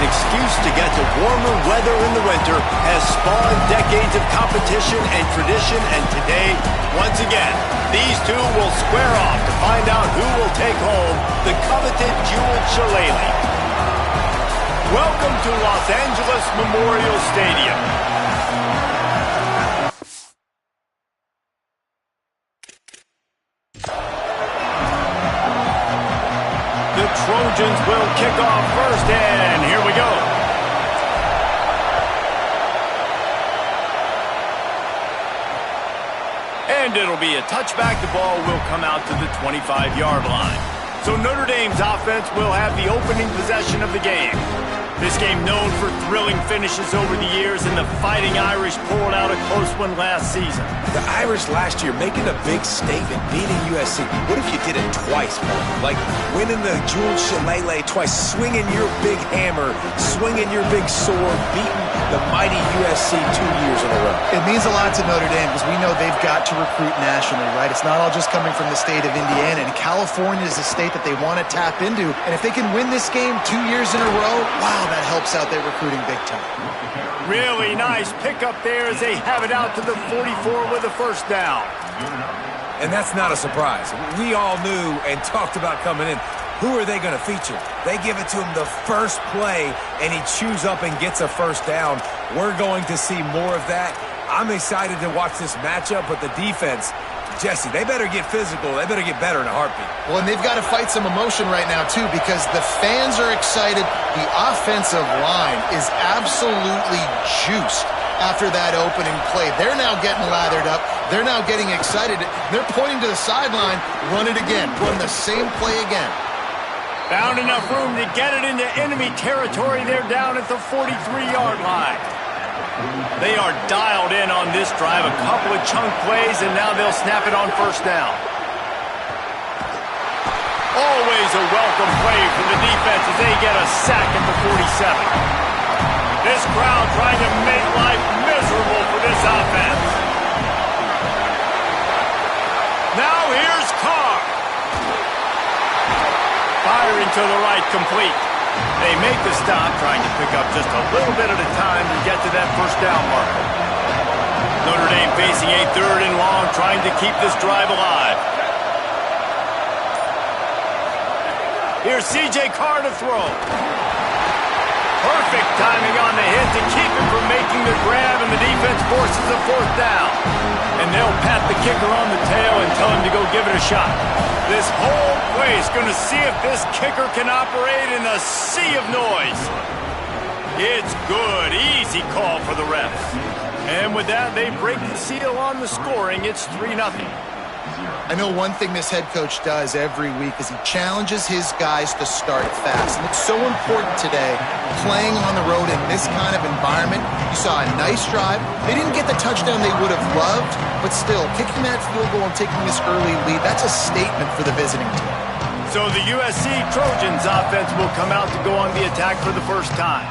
an excuse to get to warmer weather in the winter has spawned decades of competition and tradition, and today, once again, these two will square off to find out who will take home the coveted jeweled shillelagh. Welcome to Los Angeles Memorial Stadium. The Trojans will kick off first, and here we go. And it'll be a touchback. The ball will come out to the 25-yard line. So Notre Dame's offense will have the opening possession of the game. This game known for thrilling finishes over the years, and the Fighting Irish pulled out a close one last season. The Irish last year making a big statement, beating USC. What if you did it twice, Mark? Like winning the jeweled shillelagh twice, swinging your big hammer, swinging your big sword, beating the mighty USC 2 years in a row. It means a lot to Notre Dame because we know they've got to recruit nationally, right? It's not all just coming from the state of Indiana, and California is a state that they want to tap into. And if they can win this game 2 years in a row, wow, that helps out their recruiting big time. Really nice pickup there as they have it out to the 44 with a first down. And that's not a surprise. We all knew and talked about coming in. Who are they going to feature? They give it to him the first play, and he chews up and gets a first down. We're going to see more of that. I'm excited to watch this matchup, but the defense, Jesse, they better get physical. They better get better in a heartbeat. Well, and they've got to fight some emotion right now, too, because the fans are excited. The offensive line is absolutely juiced after that opening play. They're now getting lathered up. They're now getting excited. They're pointing to the sideline. Run it again. Run the same play again. Found enough room to get it into enemy territory. They're down at the 43-yard line. They are dialed in on this drive. A couple of chunk plays, and now they'll snap it on first down. Always a welcome play for the defense as they get a sack at the 47. This crowd trying to make life miserable for this offense. Now here's Carr. Firing to the right, complete. They make the stop, trying to pick up just a little bit at a time to get to that first down marker. Notre Dame facing a 3rd and long, trying to keep this drive alive. Here's C.J. Carr to throw. Perfect timing on the hit to keep him from making the grab, and the defense forces a 4th down. And they'll pat the kicker on the tail and tell him to go give it a shot. This whole place going to see if this kicker can operate in a sea of noise. It's good. Easy call for the refs. And with that, they break the seal on the scoring. It's 3-0. I know one thing this head coach does every week is he challenges his guys to start fast. And it's so important today, playing on the road in this kind of environment. You saw a nice drive. They didn't get the touchdown they would have loved, but still, kicking that field goal and taking this early lead, that's a statement for the visiting team. So the USC Trojans offense will come out to go on the attack for the first time.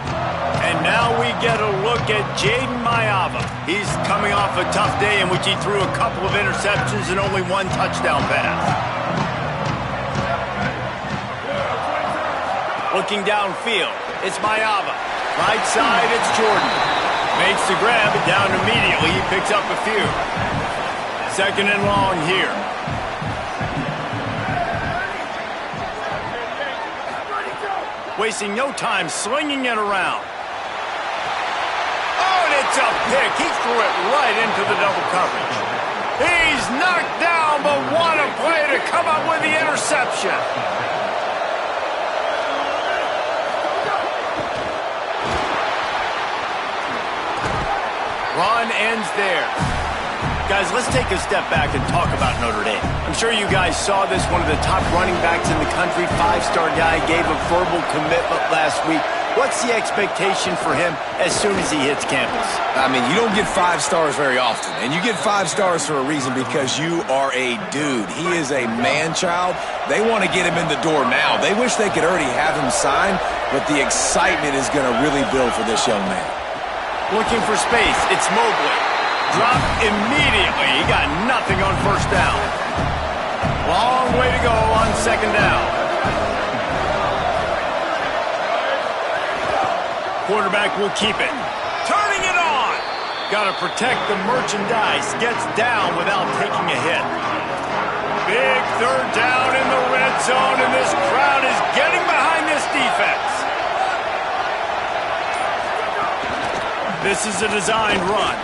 And now we get a look at Jaden Mayava. He's coming off a tough day in which he threw a couple of interceptions and only 1 touchdown pass. Looking downfield, it's Mayava. Right side, it's Jordan. Makes the grab, but down immediately. He picks up a few. 2nd and long here. Wasting no time slinging it around. Oh, and it's a pick. He threw it right into the double coverage. He's knocked down, but what a play to come up with the interception. Run ends there. Guys, let's take a step back and talk about Notre Dame. I'm sure you guys saw this. One of the top running backs in the country, 5-star guy, gave a verbal commitment last week. What's the expectation for him as soon as he hits campus? I mean, you don't get 5 stars very often, and you get 5 stars for a reason because you are a dude. He is a man-child. They want to get him in the door now. They wish they could already have him signed, but the excitement is going to really build for this young man. Looking for space. It's Mobley. Drop immediately. He got nothing on first down. Long way to go on 2nd down. Quarterback will keep it. Turning it on. Got to protect the merchandise. Gets down without taking a hit. Big third down in the red zone, and this crowd is getting behind this defense. This is a designed run.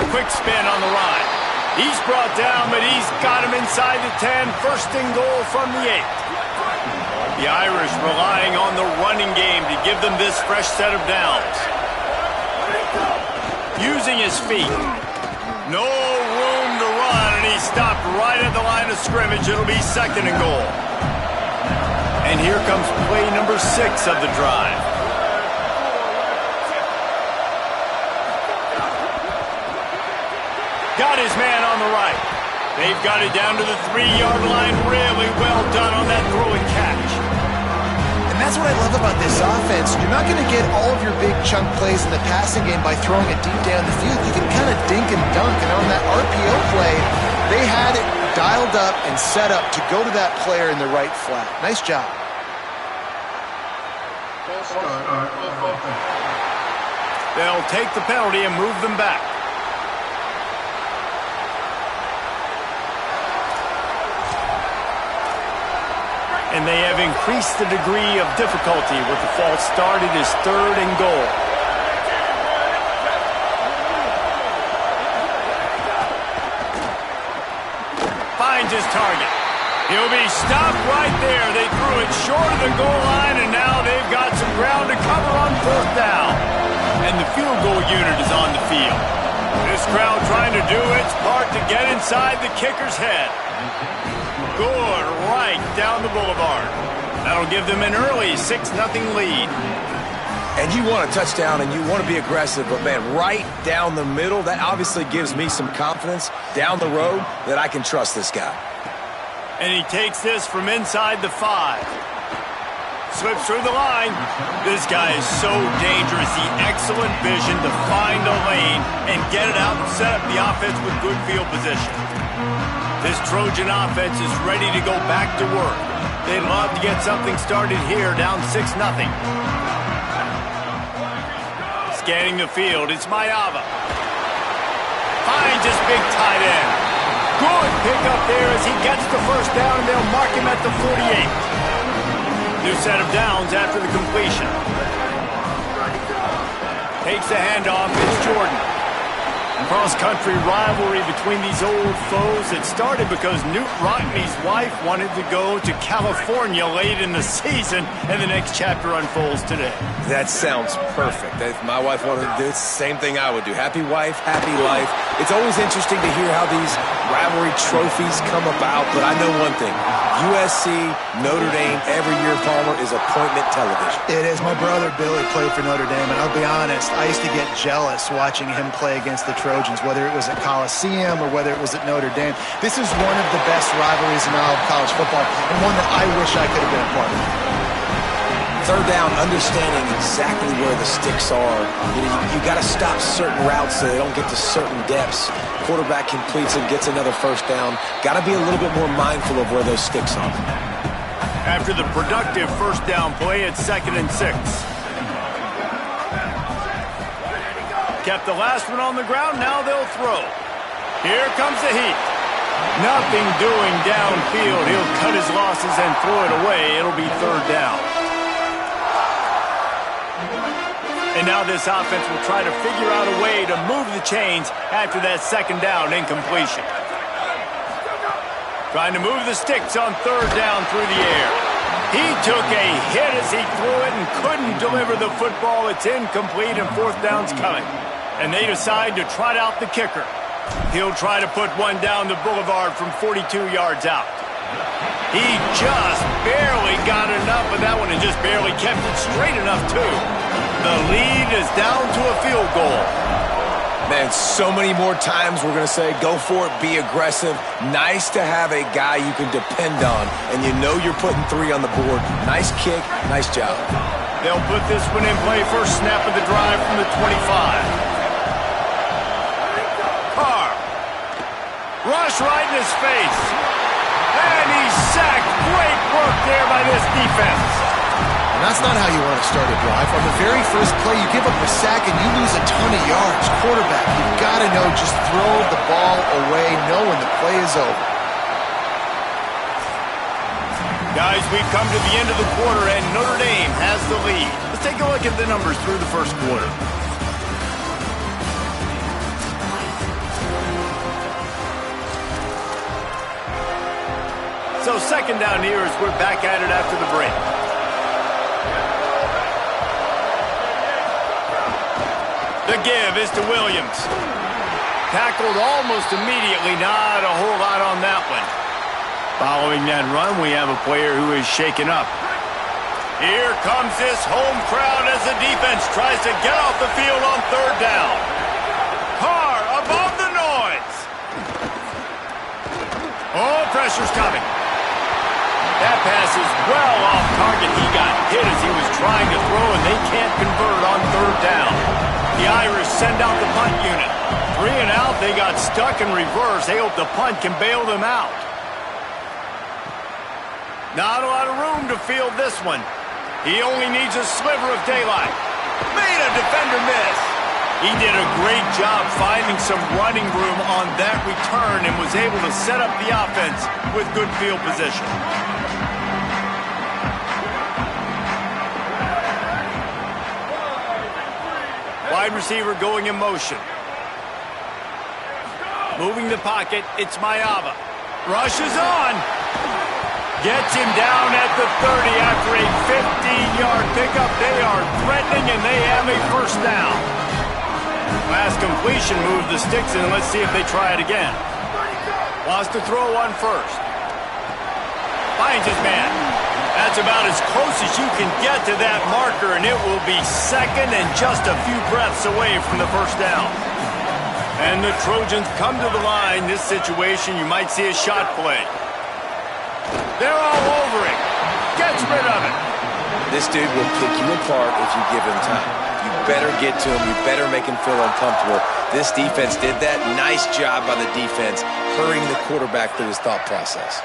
Quick spin on the ride. He's brought down, but he's got him inside the 10. First and goal from the 8. The Irish relying on the running game to give them this fresh set of downs. Using his feet. No room to run, and he stopped right at the line of scrimmage. It'll be second and goal. And here comes play number 6 of the drive. Got his man on the right. They've got it down to the 3-yard line. Really well done on that throw and catch. And that's what I love about this offense. You're not going to get all of your big chunk plays in the passing game by throwing it deep down the field. You can kind of dink and dunk. And on that RPO play, they had it dialed up and set up to go to that player in the right flat. Nice job. They'll take the penalty and move them back. And they have increased the degree of difficulty with the false start. It is third and goal. Finds his target. He'll be stopped right there. They threw it short of the goal line, and now they've got some ground to cover on fourth down. And the field goal unit is on the field. This crowd trying to do its part to get inside the kicker's head. Good right down the boulevard. That'll give them an early 6-0 lead. And you want a touchdown and you want to be aggressive, but man, right down the middle, that obviously gives me some confidence down the road that I can trust this guy. And he takes this from inside the 5. Slips through the line. This guy is so dangerous. The excellent vision to find a lane and get it out and set up the offense with good field position. This Trojan offense is ready to go back to work. They'd love to get something started here, down 6-0. Scanning the field, it's Mayava. Finds his big tight end. Good pickup there as he gets the first down, and they'll mark him at the 48. New set of downs after the completion. Takes the handoff, it's Jordan. Cross-country rivalry between these old foes. It started because Newt Rockney's wife wanted to go to California late in the season, and the next chapter unfolds today. That sounds perfect. If my wife wanted to do it, it's the same thing I would do. Happy wife, happy life. It's always interesting to hear how these rivalry trophies come about, but I know one thing. USC, Notre Dame, every year, Palmer, is appointment television. It is. My brother Billy played for Notre Dame, and I'll be honest, I used to get jealous watching him play against the Trojans, whether it was at Coliseum or whether it was at Notre Dame. This is one of the best rivalries in all of college football, and one that I wish I could have been a part of. Third down, understanding exactly where the sticks are. You got to stop certain routes so they don't get to certain depths. Quarterback completes it, gets another first down. Got to be a little bit more mindful of where those sticks are. After the productive first down play, it's 2nd and 6. Kept the last one on the ground, now they'll throw. Here comes the heat. Nothing doing downfield. He'll cut his losses and throw it away. It'll be third down. And now this offense will try to figure out a way to move the chains after that second down incompletion. Trying to move the sticks on third down through the air. He took a hit as he threw it and couldn't deliver the football. It's incomplete and fourth down's coming. And they decide to trot out the kicker. He'll try to put one down the boulevard from 42 yards out. He just barely got enough of that one and just barely kept it straight enough, too. The lead is down to a field goal. Man, so many more times we're going to say, go for it, be aggressive. Nice to have a guy you can depend on, and you know you're putting 3 on the board. Nice kick, nice job. They'll put this one in play first snap of the drive from the 25. Carr. Rush right in his face. And he's sacked. Great work there by this defense. And that's not how you want to start a drive. On the very first play, you give up a sack and you lose a ton of yards. Quarterback, you've got to know, just throw the ball away knowing the play is over. Guys, we've come to the end of the quarter, and Notre Dame has the lead. Let's take a look at the numbers through the first quarter. So second down here as we're back at it after the break. The give is to Williams. Tackled almost immediately, not a whole lot on that one. Following that run, we have a player who is shaken up. Here comes this home crowd as the defense tries to get off the field on third down. Carr above the noise. Oh, pressure's coming. That pass is well off target. He got hit as he was trying to throw, and they can't convert on third down. The Irish send out the punt unit. 3 and out, they got stuck in reverse. They hope the punt can bail them out. Not a lot of room to field this one. He only needs a sliver of daylight. Made a defender miss. He did a great job finding some running room on that return and was able to set up the offense with good field position. Wide receiver going in motion. Moving the pocket, it's Mayava. Rushes on. Gets him down at the 30 after a 15-yard pickup. They are threatening, and they have a first down. Last completion moved the sticks, and let's see if they try it again. Wants to throw on first. Finds his man. That's about as close as you can get to that marker, and it will be second and just a few breaths away from the first down. And the Trojans come to the line. This situation, you might see a shot play. They're all over it. Gets rid of it. This dude will pick you apart if you give him time. You better get to him. You better make him feel uncomfortable. This defense did that. Nice job by the defense, hurrying the quarterback through his thought process.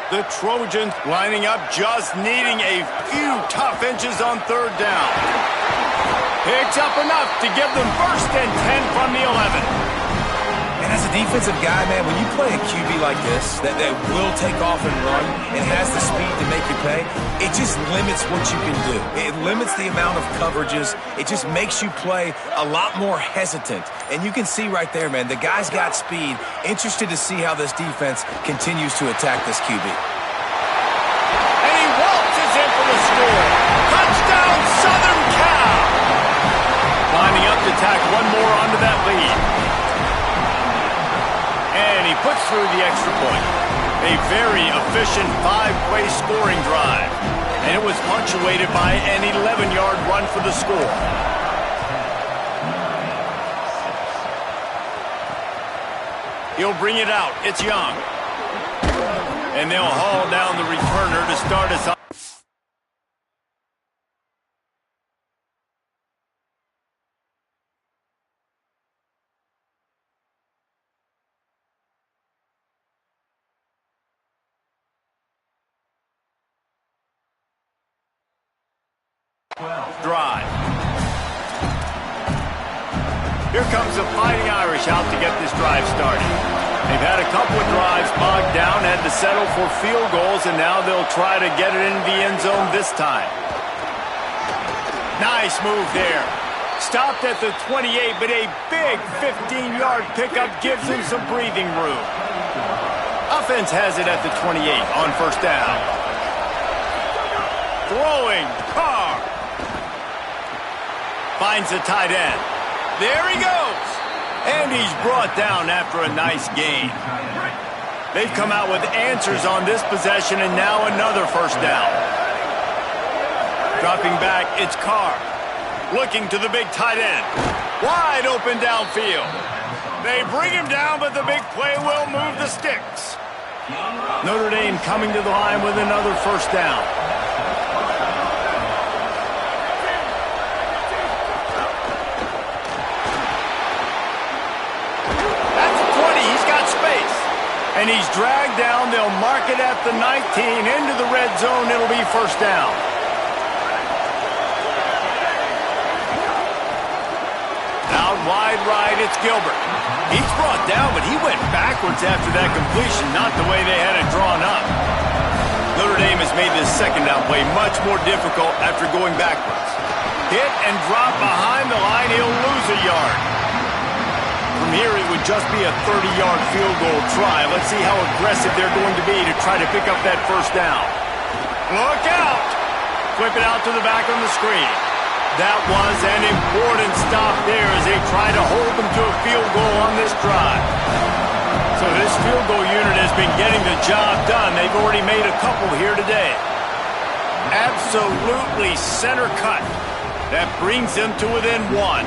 The Trojans lining up, just needing a few tough inches on third down. Picks up enough to give them first and 10 from the 11. And as a defensive guy, man, when you play a QB like this, that will take off and run and has the speed to make you pay, it just limits what you can do. It limits the amount of coverages. It just makes you play a lot more hesitant. And you can see right there, man, the guy's got speed. Interested to see how this defense continues to attack this QB. And he waltzes in for the score. Touchdown, Southern Cal! Lining up to tack one more onto that lead. And he puts through the extra point. A very efficient 5-play scoring drive. And it was punctuated by an 11-yard run for the score. He'll bring it out. It's Young. And they'll haul down the returner to start us off. Drive. Here comes the Fighting Irish out to get this drive started. They've had a couple of drives bogged down, had to settle for field goals, and now they'll try to get it into the end zone this time. Nice move there. Stopped at the 28, but a big 15-yard pickup gives him some breathing room. Offense has it at the 28 on first down. Throwing, Carr. Finds the tight end. There he goes. And he's brought down after a nice gain. They've come out with answers on this possession, and now another first down. Dropping back, it's Carr. Looking to the big tight end. Wide open downfield. They bring him down, but the big play will move the sticks. Notre Dame coming to the line with another first down. And he's dragged down. They'll mark it at the 19. Into the red zone. It'll be first down. wide right, it's Gilbert. He's brought down, but he went backwards after that completion, not the way they had it drawn up. Notre Dame has made this second down play much more difficult after going backwards. Hit and drop behind the line, he'll lose a yard. From here, it would just be a 30-yard field goal try. Let's see how aggressive they're going to be to try to pick up that first down. Look out! Flip it out to the back on the screen. That was an important stop there as they try to hold them to a field goal on this drive. So this field goal unit has been getting the job done. They've already made a couple here today. Absolutely center cut. That brings them to within one.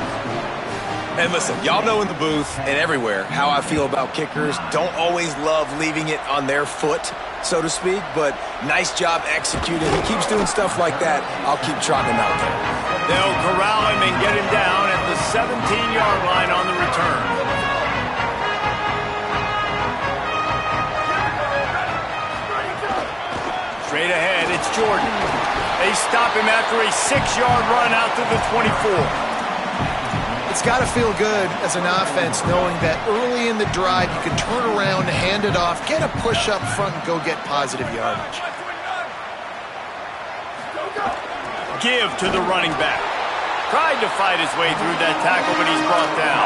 And listen, y'all know in the booth and everywhere how I feel about kickers. Don't always love leaving it on their foot, so to speak, but nice job executing. He keeps doing stuff like that. I'll keep trotting him out there. They'll corral him and get him down at the 17-yard line on the return. Straight ahead, it's Jordan. They stop him after a 6-yard run out to the 24. It's got to feel good as an offense knowing that early in the drive you can turn around, hand it off, get a push up front, and go get positive yardage. Give to the running back. Tried to fight his way through that tackle, but he's brought down.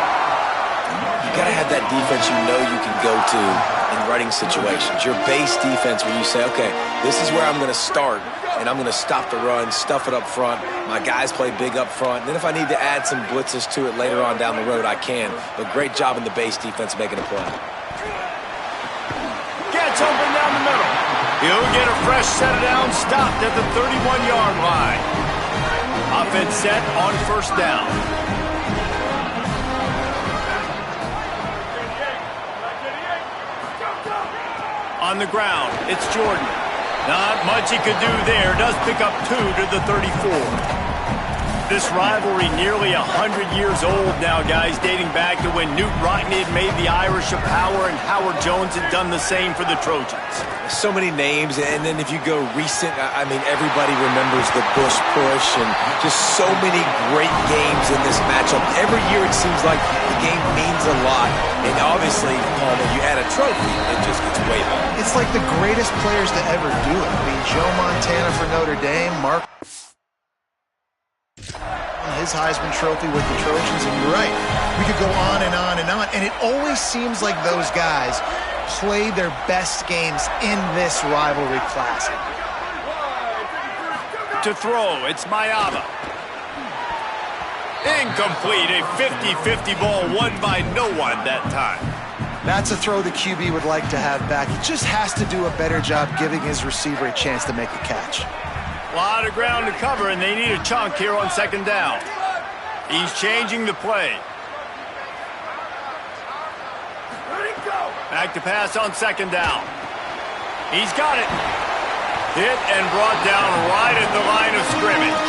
You got to have that defense you know you can go to in running situations. Your base defense where you say, okay, this is where I'm going to start, and I'm going to stop the run, stuff it up front. My guys play big up front. And then if I need to add some blitzes to it later on down the road, I can. But great job in the base defense making a play. Gets open down the middle. He'll get a fresh set of down, stopped at the 31-yard line. Offense set on first down. On the ground, it's Jordan. Not much he could do there. Does pick up 2 to the 34. This rivalry nearly 100 years old now, guys, dating back to when Newt Rockne had made the Irish a power and Howard Jones had done the same for the Trojans. So many names, and then if you go recent, I mean, everybody remembers the Bush push and just so many great games in this matchup. Every year it seems like the game means a lot, and obviously, Paul, when you add a trophy, it just gets way better. It's like the greatest players to ever do it. I mean, Joe Montana for Notre Dame, Mark his Heisman Trophy with the Trojans, and you're right. We could go on and on and on, and it always seems like those guys play their best games in this rivalry classic. To throw, it's Mayaba. Incomplete, a 50-50 ball won by no one that time. That's a throw the QB would like to have back. He just has to do a better job giving his receiver a chance to make the catch. A lot of ground to cover, and they need a chunk here on second down. He's changing the play. Back to pass on second down. He's got it. Hit and brought down right at the line of scrimmage.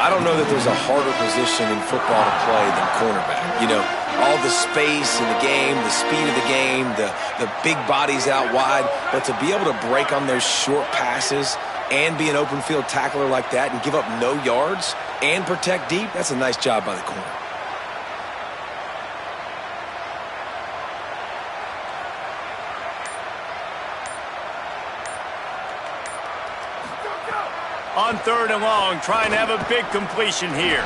I don't know that there's a harder position in football to play than cornerback. You know, all the space in the game, the speed of the game, the big bodies out wide, but to be able to break on those short passes and be an open field tackler like that and give up no yards and protect deep, that's a nice job by the corner. On third and long, trying to have a big completion here.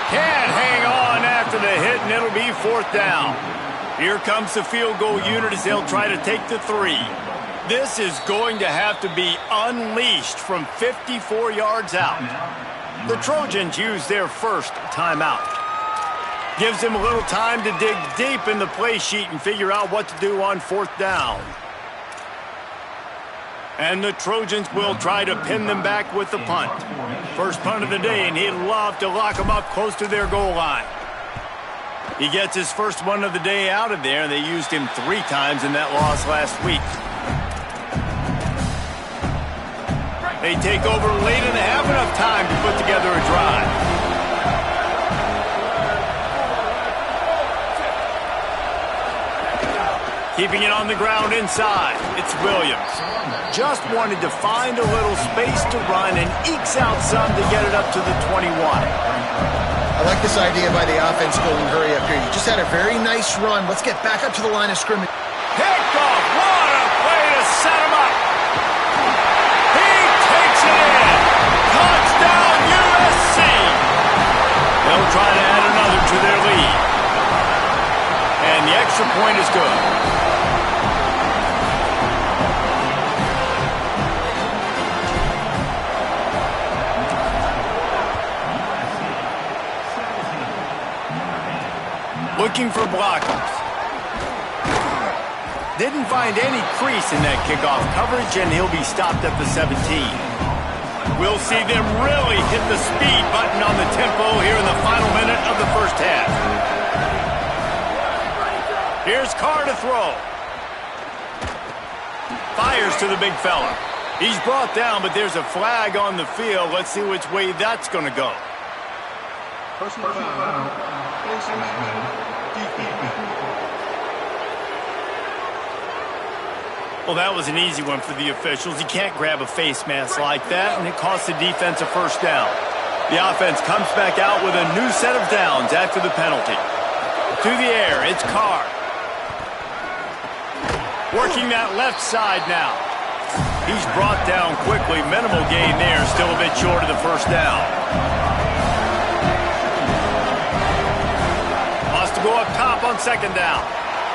Can't hang on after the hit, and it'll be fourth down. Here comes the field goal unit as they'll try to take the 3. This is going to have to be unleashed from 54 yards out. The Trojans use their first timeout. Gives them a little time to dig deep in the play sheet and figure out what to do on fourth down. And the Trojans will try to pin them back with the punt. First punt of the day, and he'd love to lock them up close to their goal line. He gets his first one of the day out of there, and they used him 3 times in that loss last week. They take over late and have enough time to put together a drive. Keeping it on the ground inside, it's Williams. Just wanted to find a little space to run and ekes out some to get it up to the 21. I like this idea by the offense going hurry up here. You just had a very nice run. Let's get back up to the line of scrimmage. Picked off. What a play to set him up. He takes it in. Touchdown, USC. They'll try to add another to their lead. And the extra point is good. Looking for blockers. Didn't find any crease in that kickoff coverage, and he'll be stopped at the 17. We'll see them really hit the speed button on the tempo here in the final minute of the first half. Here's Carr to throw. Fires to the big fella. He's brought down, but there's a flag on the field. Let's see which way that's going to go. Personal foul. Well, that was an easy one for the officials. You can't grab a face mask like that, and it costs the defense a first down. The offense comes back out with a new set of downs after the penalty. To the air, it's Carr. Working that left side now. He's brought down quickly. Minimal gain there, still a bit short of the first down. Wants to go up top on second down.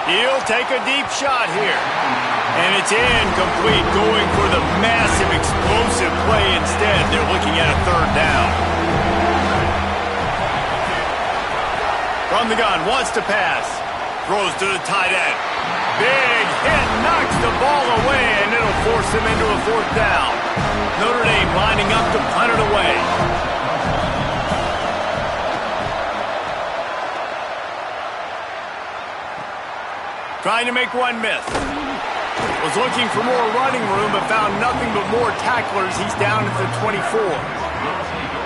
He'll take a deep shot here. And it's incomplete, going for the massive, explosive play instead. They're looking at a third down. From the gun, wants to pass. Throws to the tight end. Big hit, knocks the ball away, and it'll force them into a fourth down. Notre Dame lining up to punt it away. Trying to make one miss. Was looking for more running room, but found nothing but more tacklers. He's down at the 24.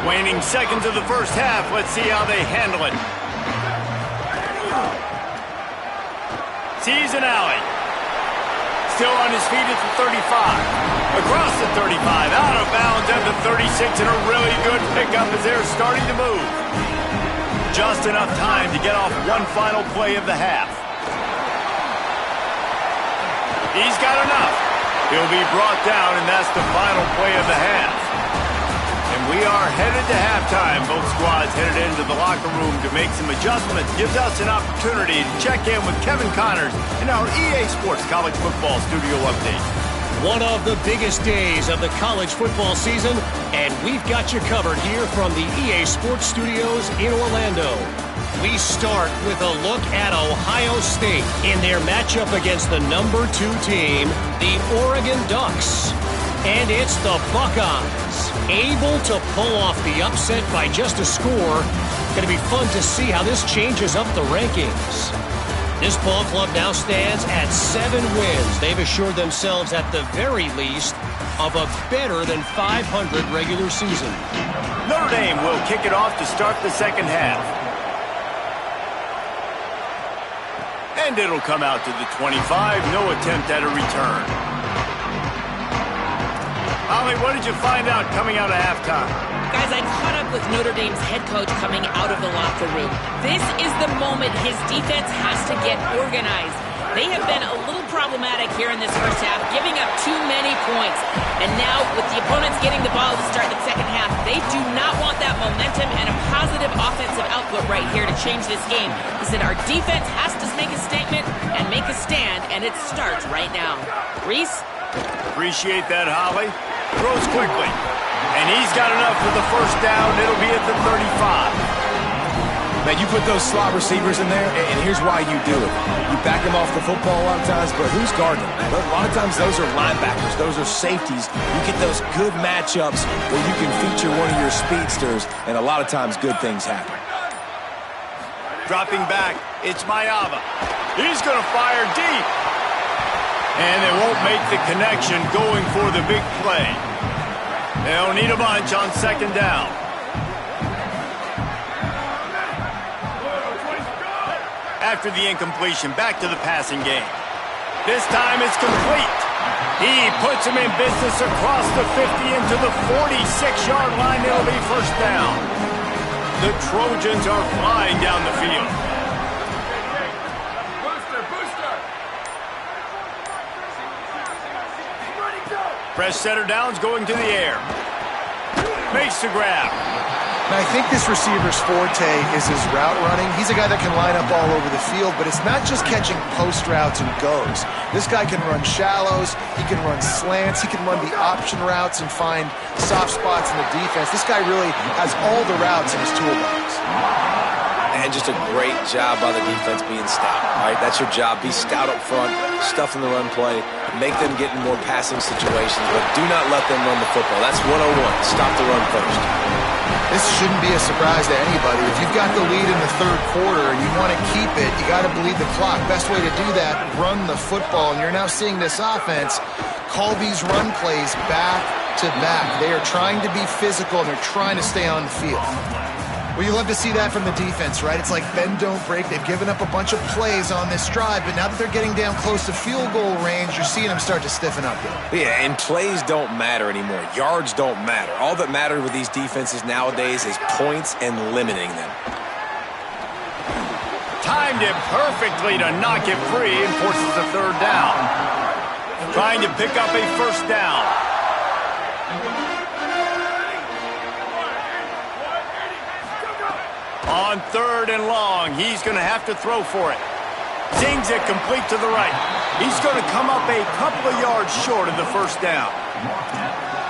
Waning seconds of the first half. Let's see how they handle it. Sees an alley. Still on his feet at the 35. Across the 35. Out of bounds at the 36. And a really good pickup as they're starting to move. Just enough time to get off one final play of the half. He's got enough. He'll be brought down, and that's the final play of the half. And we are headed to halftime. Both squads headed into the locker room to make some adjustments. Gives us an opportunity to check in with Kevin Connors in our EA Sports College Football Studio Update. One of the biggest days of the college football season, and we've got you covered here from the EA Sports Studios in Orlando. We start with a look at Ohio State in their matchup against the number 2 team, the Oregon Ducks. And it's the Buckeyes, able to pull off the upset by just a score. Going to be fun to see how this changes up the rankings. This ball club now stands at 7 wins. They've assured themselves at the very least of a better than 500 regular season. Notre Dame will kick it off to start the second half. And it'll come out to the 25. No attempt at a return. Holly, what did you find out coming out of halftime? Guys, I caught up with Notre Dame's head coach coming out of the locker room. This is the moment his defense has to get organized. They have been a little problematic here in this first half, giving up too many points. And now, with the opponents getting the ball to start the second half, they do not want that momentum and a positive offensive output right here to change this game. He said our defense has to make a statement and make a stand, and it starts right now. Reese? Appreciate that, Holly. Throws quickly. And he's got enough for the first down. It'll be at the 35. Man, you put those slot receivers in there, and here's why you do it. You back them off the football a lot of times, but who's guarding them? A lot of times those are linebackers. Those are safeties. You get those good matchups where you can feature one of your speedsters, and a lot of times good things happen. Dropping back, it's Mayava. He's going to fire deep. And they won't make the connection going for the big play. They'll need a bunch on second down. After the incompletion, back to the passing game. This time it's complete. He puts him in business across the 50 into the 46-yard line. It'll be first down. The Trojans are flying down the field. Press center downs going to the air. Makes the grab. Now, I think this receiver's forte is his route running. He's a guy that can line up all over the field, but it's not just catching post routes and goes. This guy can run shallows, he can run slants, he can run the option routes and find soft spots in the defense. This guy really has all the routes in his toolbox. And just a great job by the defense being stout, right? That's your job. Be stout up front, stuff in the run play, make them get in more passing situations, but do not let them run the football. That's 101. Stop the run first. This shouldn't be a surprise to anybody. If you've got the lead in the third quarter and you want to keep it, you got to bleed the clock. Best way to do that, run the football. And you're now seeing this offense call these run plays back to back. They are trying to be physical and they're trying to stay on the field. Well, you love to see that from the defense, right? It's like bend, don't break. They've given up a bunch of plays on this drive, but now that they're getting down close to field goal range, you're seeing them start to stiffen up here. Yeah, and plays don't matter anymore. Yards don't matter. All that matters with these defenses nowadays is points and limiting them. Timed it perfectly to knock it free and forces a third down. Trying to pick up a first down. On third and long, he's going to have to throw for it. Zings it complete to the right. He's going to come up a couple of yards short of the first down.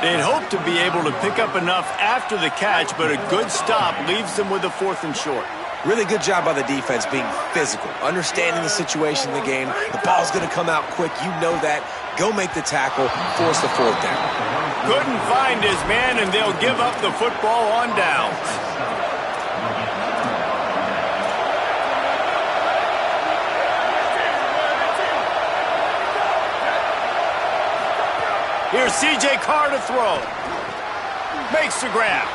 They'd hope to be able to pick up enough after the catch, but a good stop leaves them with a fourth and short. Really good job by the defense being physical, understanding the situation in the game. The ball's going to come out quick. You know that. Go make the tackle, force the fourth down. Couldn't find his man, and they'll give up the football on downs. Here's C.J. Carr to throw. Makes the grab.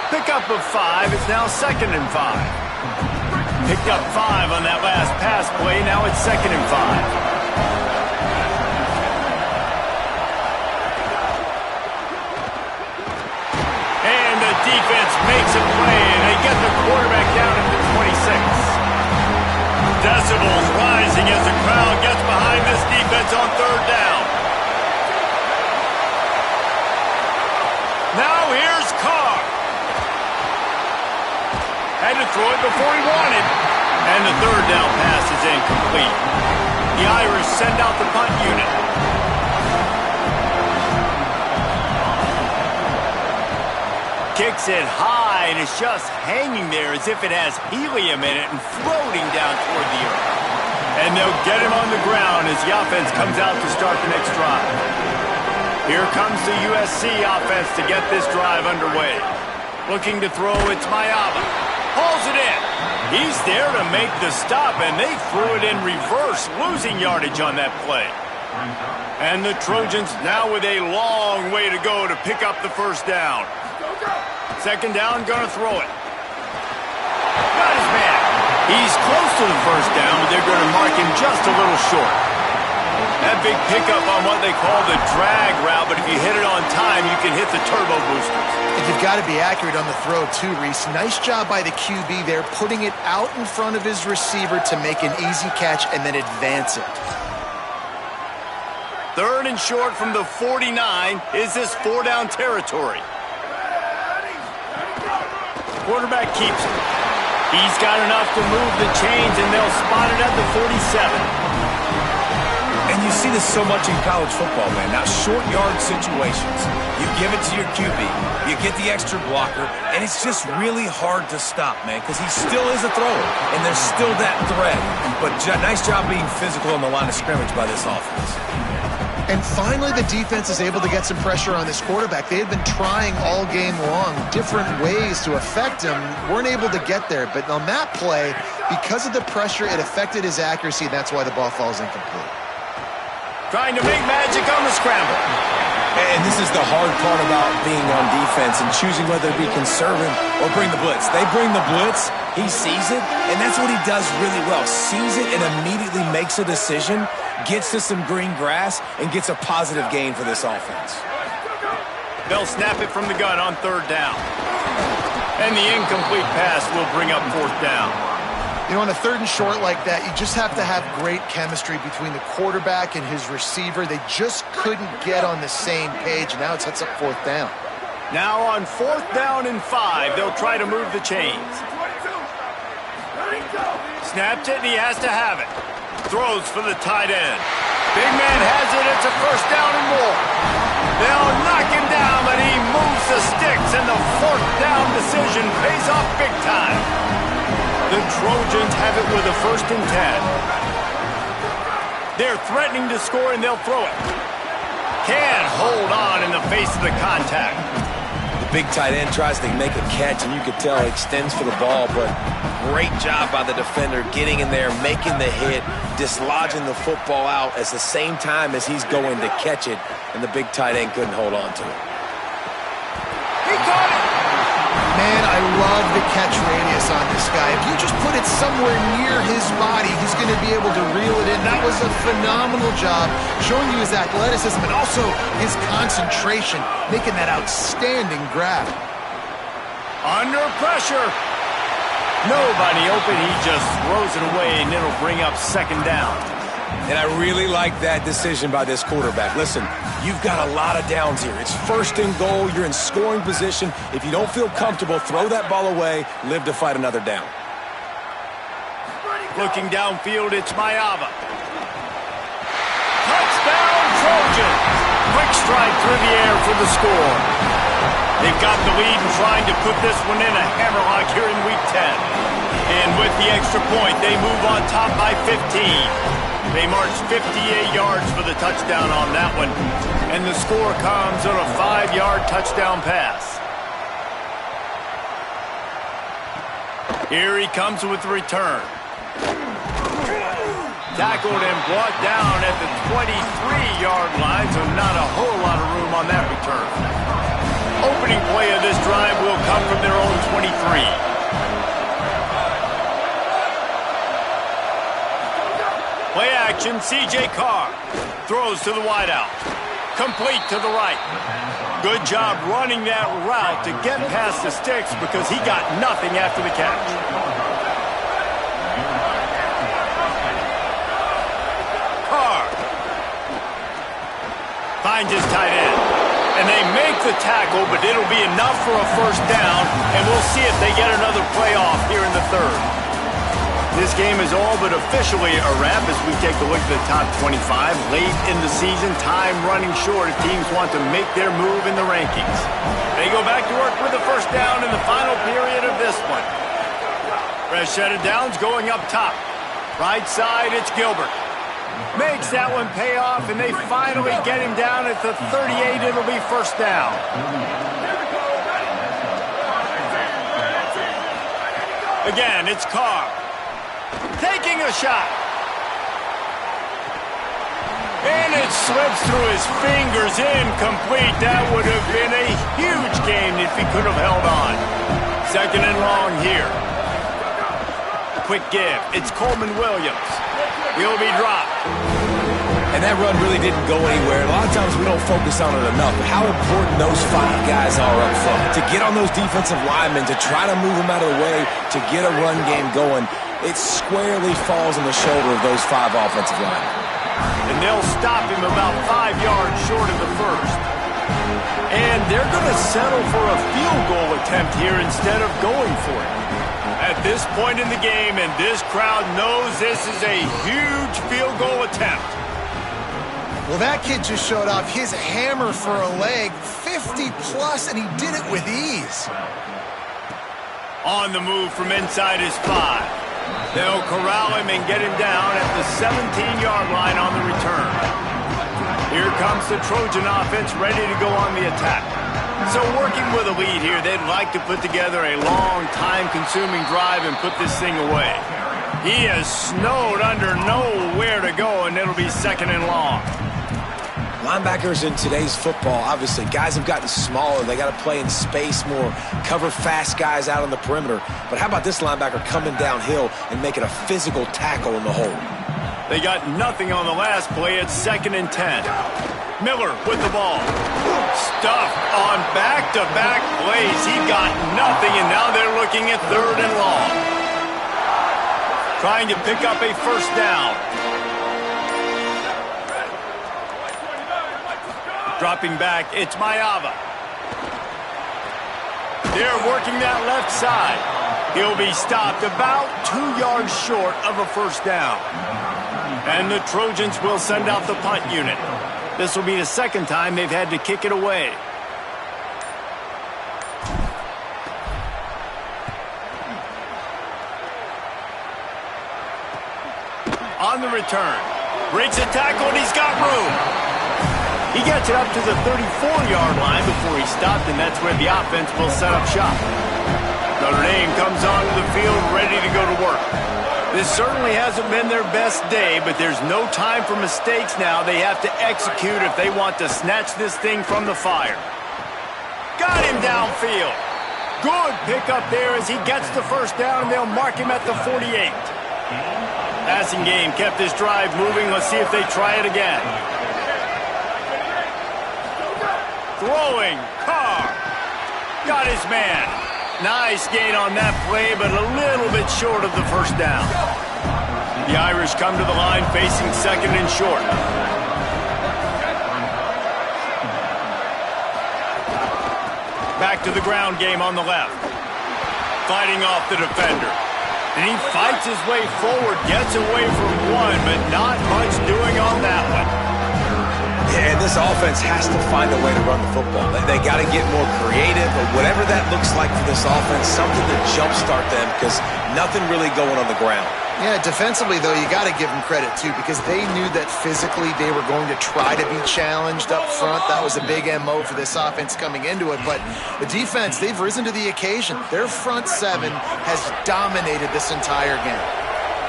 Pickup of 5. It's now 2nd and 5. Picked up 5 on that last pass play. Now it's 2nd and 5. And the defense makes a play, and they get the quarterback down at the 26. Decibels rising as the crowd gets behind this defense on third down. Now here's Carr. Had to throw it before he wanted. And the third down pass is incomplete. The Irish send out the punt unit. Kicks it high, and it's just hanging there as if it has helium in it and floating down toward the earth. And they'll get him on the ground as the offense comes out to start the next drive. Here comes the USC offense to get this drive underway. Looking to throw, it's Mayaba. Hauls it in. He's there to make the stop, and they threw it in reverse, losing yardage on that play. And the Trojans now with a long way to go to pick up the first down. 2nd down, gonna throw it. Got his man. He's close to the first down, but they're gonna mark him just a little short. That big pickup on what they call the drag route, but if you hit it on time, you can hit the turbo boosters. And you've got to be accurate on the throw too, Reese. Nice job by the QB there, putting it out in front of his receiver to make an easy catch and then advance it. 3rd and short from the 49. Is this 4-down territory? Quarterback keeps it. He's got enough to move the chains, and they'll spot it at the 47. And you see this so much in college football, man. Now, short yard situations, you give it to your QB, you get the extra blocker, and it's just really hard to stop, man, because he still is a thrower, and there's still that threat. But nice job being physical on the line of scrimmage by this offense. And finally, the defense is able to get some pressure on this quarterback. They had been trying all game long different ways to affect him, weren't able to get there. But on that play, because of the pressure, it affected his accuracy, and that's why the ball falls incomplete. Trying to make magic on the scramble. And this is the hard part about being on defense and choosing whether to be conservative or bring the blitz. They bring the blitz, he sees it, and that's what he does really well. Sees it and immediately makes a decision, gets to some green grass, and gets a positive gain for this offense. They'll snap it from the gun on 3rd down. And the incomplete pass will bring up 4th down. You know, on a 3rd and short like that, you just have to have great chemistry between the quarterback and his receiver. They just couldn't get on the same page, and now it sets up 4th down. Now on 4th down and 5, they'll try to move the chains. Snaps it, and he has to have it. Throws for the tight end. Big man has it. It's a 1st down and more. They'll knock him down, but he moves the sticks, and the 4th down decision pays off big time. The Trojans have it with a 1st and 10. They're threatening to score, and they'll throw it. Can't hold on in the face of the contact. The big tight end tries to make a catch, and you could tell he extends for the ball, but great job by the defender getting in there, making the hit, dislodging the football out at the same time as he's going to catch it, and the big tight end couldn't hold on to it. He caught it! Man, I love the catch radius on this guy. If you just put it somewhere near his body, he's going to be able to reel it in. That was a phenomenal job, showing you his athleticism and also his concentration, making that outstanding grab. Under pressure. Nobody open. He just throws it away, and it'll bring up 2nd down. And I really like that decision by this quarterback. Listen, you've got a lot of downs here. It's 1st and goal. You're in scoring position. If you don't feel comfortable, throw that ball away. Live to fight another down. Looking downfield, it's Mayava. Touchdown, Trojans. Quick stride through the air for the score. They've got the lead and trying to put this one in a hammerlock here in Week 10. And with the extra point, they move on top by 15. They march 58 yards for the touchdown on that one. And the score comes on a 5-yard touchdown pass. Here he comes with the return. Tackled and brought down at the 23-yard line, so not a whole lot of room on that return. Opening play of this drive will come from their own 23. Play action, C.J. Carr throws to the wideout. Complete to the right. Good job running that route to get past the sticks because he got nothing after the catch. Carr finds his tight end. And they make the tackle, but it'll be enough for a 1st down, and we'll see if they get another playoff here in the 3rd. This game is all but officially a wrap as we take a look at the top 25. Late in the season, time running short if teams want to make their move in the rankings. They go back to work with the 1st down in the final period of this one. Fresh set of downs going up top. Right side, it's Gilbert. Makes that one pay off, and they finally get him down at the 38. It'll be 1st down. Again, it's Carr. Taking a shot. And it slips through his fingers, incomplete. That would have been a huge gain if he could have held on. 2nd and long here. Quick give. It's Coleman Williams. He'll be dropped. And that run really didn't go anywhere. A lot of times we don't focus on it enough, but how important those 5 guys are up front. To get on those defensive linemen, to try to move them out of the way, to get a run game going, it squarely falls on the shoulder of those 5 offensive linemen. And they'll stop him about 5 yards short of the 1st. And they're going to settle for a field goal attempt here instead of going for it. At this point in the game, and this crowd knows this is a huge field goal attempt. Well, that kid just showed off his hammer for a leg, 50-plus, and he did it with ease. On the move from inside his 5. They'll corral him and get him down at the 17-yard line on the return. Here comes the Trojan offense ready to go on the attack. So working with a lead here, they'd like to put together a long, time-consuming drive and put this thing away. He is snowed under nowhere to go, and it'll be 2nd and long. Linebackers in today's football, obviously, guys have gotten smaller. They got to play in space more, cover fast guys out on the perimeter. But how about this linebacker coming downhill and making a physical tackle in the hole? They got nothing on the last play. It's 2nd and 10. Miller with the ball. Stuffed on back-to-back plays. He got nothing, and now they're looking at 3rd and long. Trying to pick up a first down. Dropping back, it's Mayava. They're working that left side. He'll be stopped about 2 yards short of a first down. And the Trojans will send out the punt unit. This will be the second time they've had to kick it away. On the return. Breaks a tackle, and he's got room. He gets it up to the 34-yard line before he's stopped, and that's where the offense will set up shop. Notre Dame comes onto the field ready to go to work. This certainly hasn't been their best day, but there's no time for mistakes now. They have to execute if they want to snatch this thing from the fire. Got him downfield. Good pickup there as he gets the first down, and they'll mark him at the 48. Passing game kept this drive moving. Let's see if they try it again. Throwing, Carr. Got his man. Nice gain on that play, but a little bit short of the first down. The Irish come to the line facing 2nd and short. Back to the ground game on the left. Fighting off the defender. And he fights his way forward, gets away from one, but not much doing on that one. Yeah, and this offense has to find a way to run the football. They got to get more creative, or whatever that looks like for this offense, something to jumpstart them, because nothing really going on the ground. Yeah, defensively, though, you got to give them credit, too, because they knew that physically they were going to try to be challenged up front. That was a big MO for this offense coming into it. But the defense, they've risen to the occasion. Their front 7 has dominated this entire game.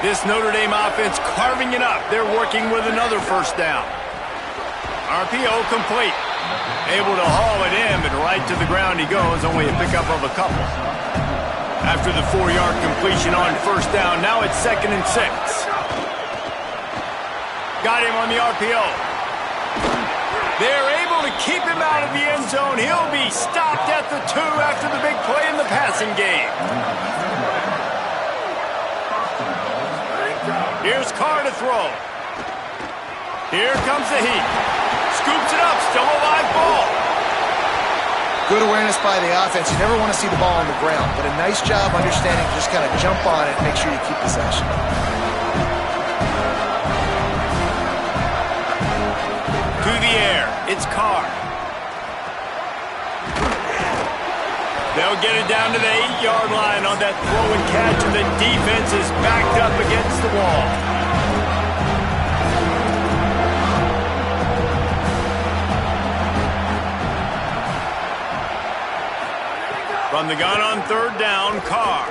This Notre Dame offense carving it up. They're working with another first down. RPO complete. Able to haul it in, but right to the ground he goes. Only a pickup of a couple. After the 4-yard completion on first down, now it's 2nd and 6. Got him on the RPO. They're able to keep him out of the end zone. He'll be stopped at the 2 after the big play in the passing game. Here's Carr to throw. Here comes the heat. Scoops it up, still a live ball. Good awareness by the offense. You never want to see the ball on the ground, but a nice job understanding to just kind of jump on it and make sure you keep possession. To the air, it's Carr. They'll get it down to the 8-yard line on that throw and catch, and the defense is backed up against the wall. From the gun on 3rd down, Carr.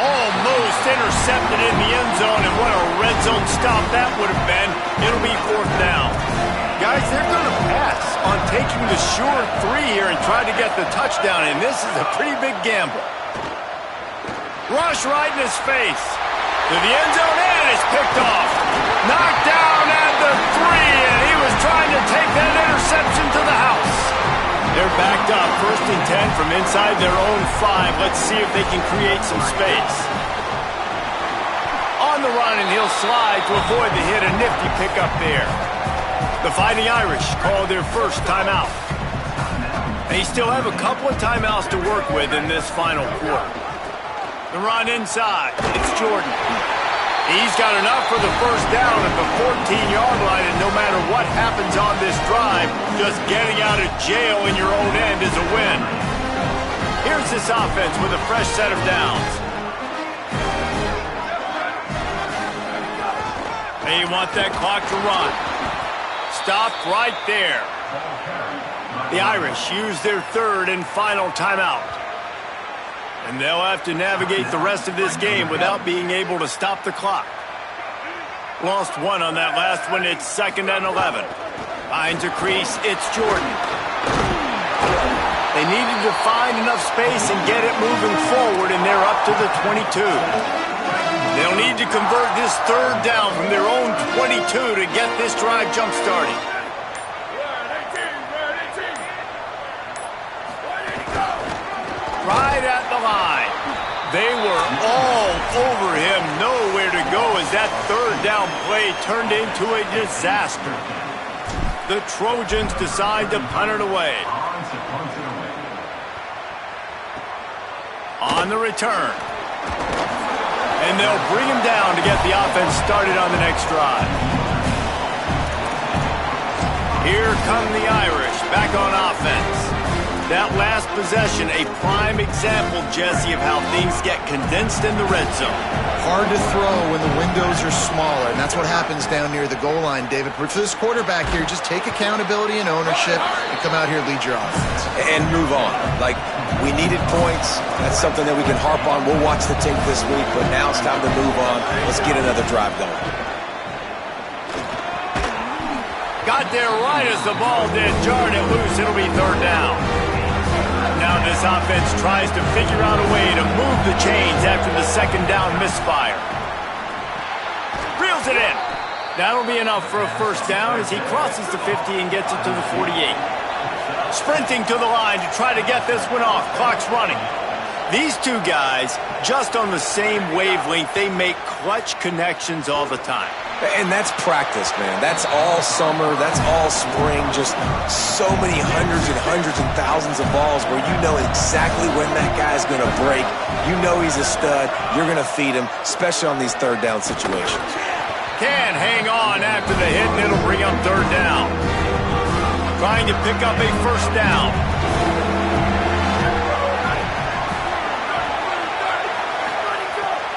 Almost intercepted in the end zone, and what a red zone stop that would have been. It'll be 4th down. Guys, they're going to pass on taking the sure 3 here and try to get the touchdown, and this is a pretty big gamble. Rush right in his face. To the end zone, and it's picked off. Knocked down at the 3, and he was trying to take that interception to the house. They're backed up, 1st and 10 from inside their own 5. Let's see if they can create some space. On the run, and he'll slide to avoid the hit. A nifty pickup there. The Fighting Irish call their first timeout. They still have a couple of timeouts to work with in this final quarter. The run inside. It's Jordan. He's got enough for the first down at the 14-yard line, and no matter what happens on this drive, just getting out of jail in your own end is a win. Here's this offense with a fresh set of downs. They want that clock to run. Stopped right there. The Irish use their 3rd and final timeout. And they'll have to navigate the rest of this game without being able to stop the clock. Lost 1 on that last one. It's 2nd and 11. Finds a crease. It's Jordan. They needed to find enough space and get it moving forward, and they're up to the 22. They'll need to convert this 3rd down from their own 22 to get this drive jump-started. They were all over him, nowhere to go as that third down play turned into a disaster. The Trojans decide to punt it away. On the return. And they'll bring him down to get the offense started on the next drive. Here come the Irish back on offense. That last possession, a prime example, Jesse, of how things get condensed in the red zone. Hard to throw when the windows are smaller, and that's what happens down near the goal line, David. But for this quarterback here, just take accountability and ownership and come out here and lead your offense. And move on. Like, we needed points. That's something that we can harp on. We'll watch the tape this week, but now it's time to move on. Let's get another drive going. Got there right as the ball did. Jarred it loose. It'll be third down. Now this offense tries to figure out a way to move the chains after the second down misfire. Reels it in. That'll be enough for a first down as he crosses the 50 and gets it to the 48. Sprinting to the line to try to get this one off. Clock's running. These two guys, just on the same wavelength, they make clutch connections all the time. And that's practice, man. That's all summer. That's all spring. Just so many hundreds and thousands of balls where you know exactly when that guy's going to break. You know he's a stud. You're going to feed him, especially on these third down situations. Can hang on after the hit, and it'll bring up third down. Trying to pick up a first down.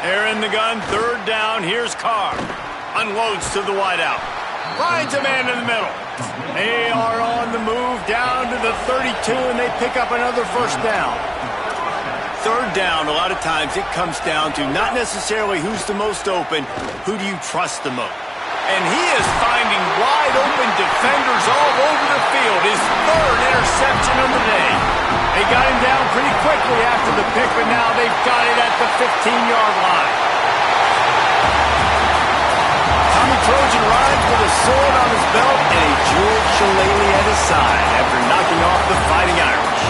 They're in the gun, third down. Here's Carr. Unloads to the wideout. Finds a man in the middle. They are on the move down to the 32, and they pick up another first down. Third down, a lot of times it comes down to not necessarily who's the most open, who do you trust the most. And he is finding wide open defenders all over the field. His third interception of the day. They got him down pretty quickly after the pick, but now they've got it at the 15-yard line. Tommy Trojan rides with a sword on his belt and a jeweled shillelagh at his side after knocking off the Fighting Irish.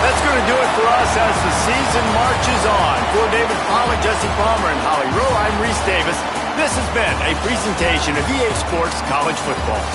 That's going to do it for us as the season marches on. For David Pollack, Jesse Palmer, and Holly Rowe, I'm Reese Davis. This has been a presentation of EA Sports College Football.